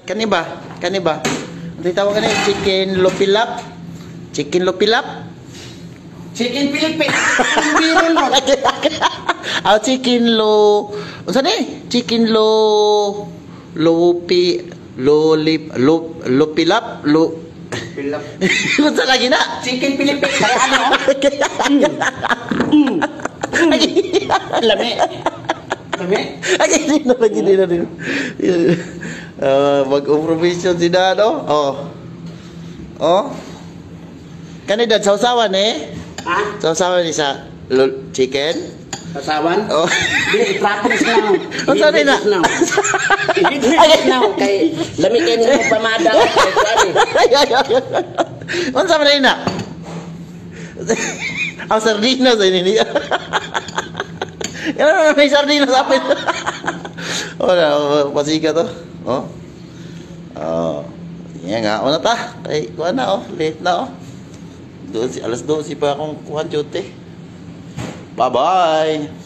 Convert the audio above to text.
Kani ba? Kani ba? Ano tawag kani? Chicken lopilap? Chicken lopilap? Chicken Philippines. Meron mo. Ah, chicken lo... Unsa ni? Chicken lo... Lopi... Lolip... Lopilap? Pilap. Unsa lagi na? Chicken Philippines. Kaya ano? Lami. Lami. Ay, hindi na lagi din na rin. Mag-provision si Dad, oh. Oh. Oh. Kanidad, sausawan eh. Ha? Sausawan ni sa chicken. Kasawan? Oh. Di, practice now. Ang sanay na. Practice now. Kay lamitin mo pamada. Ang sanay na. Ang sardinas ay nini. Yan may sardinas sa akin. Oh, pasika to. Oh. Oh. Yan nga. Ano ta? Ay, kuha na oh. Late na oh. Alas 12 pa akong kuha duty. Bye-bye.